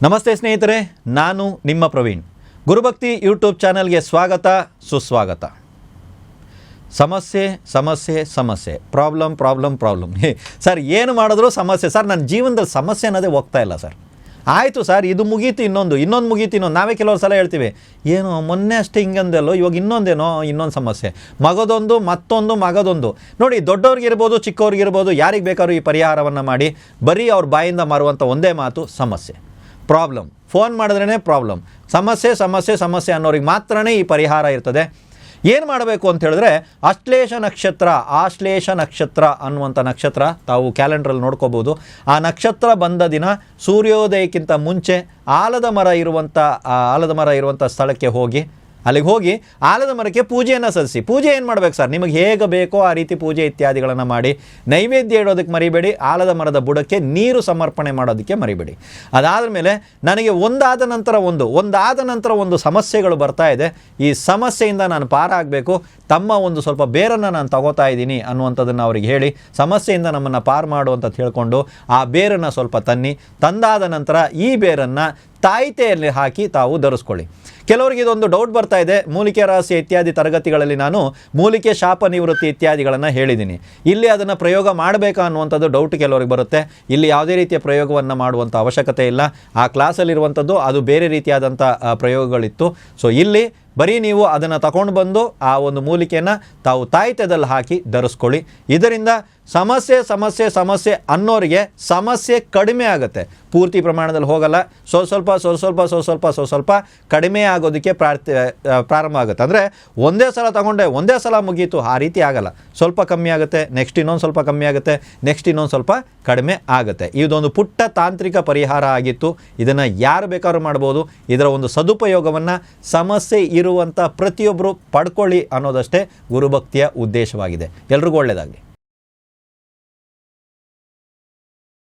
ನಮಸ್ತೆ ಸ್ನೇಹಿತರೆ, ನಾನು ನಿಮ್ಮ ಪ್ರವೀಣ್. ಗುರುಭಕ್ತಿ ಯೂಟ್ಯೂಬ್ ಚಾನಲ್ಗೆ ಸ್ವಾಗತ, ಸುಸ್ವಾಗತ. ಸಮಸ್ಯೆ ಸಮಸ್ಯೆ ಸಮಸ್ಯೆ, ಪ್ರಾಬ್ಲಮ್ ಸರ್, ಏನು ಮಾಡಿದ್ರು ಸಮಸ್ಯೆ ಸರ್. ನನ್ನ ಜೀವನದಲ್ಲಿ ಸಮಸ್ಯೆ ಅನ್ನೋದೇ ಹೋಗ್ತಾ ಇಲ್ಲ ಸರ್. ಆಯಿತು ಸರ್, ಇದು ಮುಗೀತು, ಇನ್ನೊಂದು ಮುಗೀತು, ಇನ್ನೊಂದು. ನಾವೇ ಕೆಲವರು ಸಲ ಹೇಳ್ತೀವಿ, ಏನು ಮೊನ್ನೆ ಅಷ್ಟೇ ಹಿಂಗಂದೆಲ್ಲೋ, ಇವಾಗ ಇನ್ನೊಂದು ಸಮಸ್ಯೆ, ಮಗದೊಂದು. ನೋಡಿ, ದೊಡ್ಡವ್ರಿಗಿರ್ಬೋದು, ಚಿಕ್ಕವ್ರಿಗಿರ್ಬೋದು, ಯಾರಿಗೆ ಬೇಕಾದ್ರೂ ಈ ಪರಿಹಾರವನ್ನು ಮಾಡಿ ಬರೀ ಅವ್ರ ಬಾಯಿಂದ ಮಾರುವಂಥ ಒಂದೇ ಮಾತು ಸಮಸ್ಯೆ, ಪ್ರಾಬ್ಲಮ್. ಫೋನ್ ಮಾಡಿದ್ರೇ ಪ್ರಾಬ್ಲಮ್, ಸಮಸ್ಯೆ ಅನ್ನೋರಿಗೆ ಮಾತ್ರನೇ ಈ ಪರಿಹಾರ ಇರ್ತದೆ. ಏನು ಮಾಡಬೇಕು ಅಂತ ಹೇಳಿದ್ರೆ, ಆಶ್ಲೇಷ ನಕ್ಷತ್ರ ಅನ್ನುವಂಥ ನಕ್ಷತ್ರ ತಾವು ಕ್ಯಾಲೆಂಡ್ರಲ್ಲಿ ನೋಡ್ಕೋಬೋದು. ಆ ನಕ್ಷತ್ರ ಬಂದ ದಿನ ಸೂರ್ಯೋದಯಕ್ಕಿಂತ ಮುಂಚೆ ಆಲದ ಮರ ಇರುವಂಥ ಸ್ಥಳಕ್ಕೆ ಹೋಗಿ, ಅಲ್ಲಿಗೆ ಹೋಗಿ ಆಲದ ಮರಕ್ಕೆ ಪೂಜೆಯನ್ನು ಸಲ್ಲಿಸಿ. ಪೂಜೆ ಏನು ಮಾಡಬೇಕು ಸರ್, ನಿಮಗೆ ಹೇಗೆ ಬೇಕೋ ಆ ರೀತಿ ಪೂಜೆ ಇತ್ಯಾದಿಗಳನ್ನು ಮಾಡಿ ನೈವೇದ್ಯ ಇಡೋದಕ್ಕೆ ಮರಿಬೇಡಿ. ಆಲದ ಮರದ ಬುಡಕ್ಕೆ ನೀರು ಸಮರ್ಪಣೆ ಮಾಡೋದಕ್ಕೆ ಮರಿಬೇಡಿ. ಅದಾದ ಮೇಲೆ ನನಗೆ ಒಂದಾದ ನಂತರ ಒಂದು ಸಮಸ್ಯೆಗಳು ಬರ್ತಾ ಇದೆ, ಈ ಸಮಸ್ಯೆಯಿಂದ ನಾನು ಪಾರಾಗಬೇಕು, ತಮ್ಮ ಒಂದು ಸ್ವಲ್ಪ ಬೇರನ್ನು ನಾನು ತಗೋತಾ ಇದ್ದೀನಿ ಅನ್ನುವಂಥದ್ದನ್ನು ಅವರಿಗೆ ಹೇಳಿ, ಸಮಸ್ಯೆಯಿಂದ ನಮ್ಮನ್ನು ಪಾರು ಮಾಡುವಂತ ಹೇಳ್ಕೊಂಡು ಆ ಬೇರನ್ನು ಸ್ವಲ್ಪ ತಂದಾದ ನಂತರ ಈ ಬೇರನ್ನು ತಾಯಿತೆಯಲ್ಲಿ ಹಾಕಿ ತಾವು ಧರಿಸ್ಕೊಳ್ಳಿ. ಕೆಲವರಿಗೆ ಇದೊಂದು ಡೌಟ್ ಬರ್ತಾ ಇದೆ. ಮೂಲಿಕೆ ರಹಸ್ಯ ಇತ್ಯಾದಿ ತರಗತಿಗಳಲ್ಲಿ ನಾನು ಮೂಲಿಕೆ ಶಾಪ ನಿವೃತ್ತಿ ಇತ್ಯಾದಿಗಳನ್ನು ಹೇಳಿದ್ದೀನಿ. ಇಲ್ಲಿ ಅದನ್ನು ಪ್ರಯೋಗ ಮಾಡಬೇಕಾ ಅನ್ನುವಂಥದ್ದು ಡೌಟ್ ಕೆಲವರಿಗೆ ಬರುತ್ತೆ. ಇಲ್ಲಿ ಯಾವುದೇ ರೀತಿಯ ಪ್ರಯೋಗವನ್ನು ಮಾಡುವಂಥ ಅವಶ್ಯಕತೆ ಇಲ್ಲ. ಆ ಕ್ಲಾಸಲ್ಲಿರುವಂಥದ್ದು ಅದು ಬೇರೆ ರೀತಿಯಾದಂಥ ಪ್ರಯೋಗಗಳಿತ್ತು. ಸೊ ಇಲ್ಲಿ ಬರೀ ನೀವು ಅದನ್ನು ತಗೊಂಡು ಬಂದು ಆ ಒಂದು ಮೂಲಿಕೆಯನ್ನು ತಾವು ತಾಯಿತದಲ್ಲಿ ಹಾಕಿ ಧರಿಸ್ಕೊಳ್ಳಿ. ಇದರಿಂದ ಸಮಸ್ಯೆ ಅನ್ನೋರಿಗೆ ಸಮಸ್ಯೆ ಕಡಿಮೆ ಆಗುತ್ತೆ, ಪೂರ್ತಿ ಪ್ರಮಾಣದಲ್ಲಿ ಹೋಗಲ್ಲ. ಸ್ವಲ್ಪ ಕಡಿಮೆ ಆಗೋದಕ್ಕೆ ಪ್ರಾರಂಭ ಆಗುತ್ತೆ. ಅಂದರೆ ಒಂದೇ ಸಲ ತಗೊಂಡೆ ಒಂದೇ ಸಲ ಮುಗೀತು, ಆ ರೀತಿ ಆಗಲ್ಲ. ಸ್ವಲ್ಪ ಕಮ್ಮಿ ಆಗುತ್ತೆ, ನೆಕ್ಸ್ಟ್ ಇನ್ನೊಂದು ಸ್ವಲ್ಪ ಕಮ್ಮಿ ಆಗುತ್ತೆ, ನೆಕ್ಸ್ಟ್ ಇನ್ನೊಂದು ಸ್ವಲ್ಪ ಕಡಿಮೆ ಆಗುತ್ತೆ. ಇದೊಂದು ಪುಟ್ಟ ತಾಂತ್ರಿಕ ಪರಿಹಾರ ಆಗಿತ್ತು. ಇದನ್ನು ಯಾರು ಬೇಕಾದ್ರೂ ಮಾಡ್ಬೋದು. ಇದರ ಒಂದು ಸದುಪಯೋಗವನ್ನು ಸಮಸ್ಯೆ ಇರುವಂಥ ಪ್ರತಿಯೊಬ್ಬರು ಪಡ್ಕೊಳ್ಳಿ ಅನ್ನೋದಷ್ಟೇ ಗುರುಭಕ್ತಿಯ ಉದ್ದೇಶವಾಗಿದೆ. ಎಲ್ರಿಗೂ ಒಳ್ಳೆಯದಾಗಲಿ.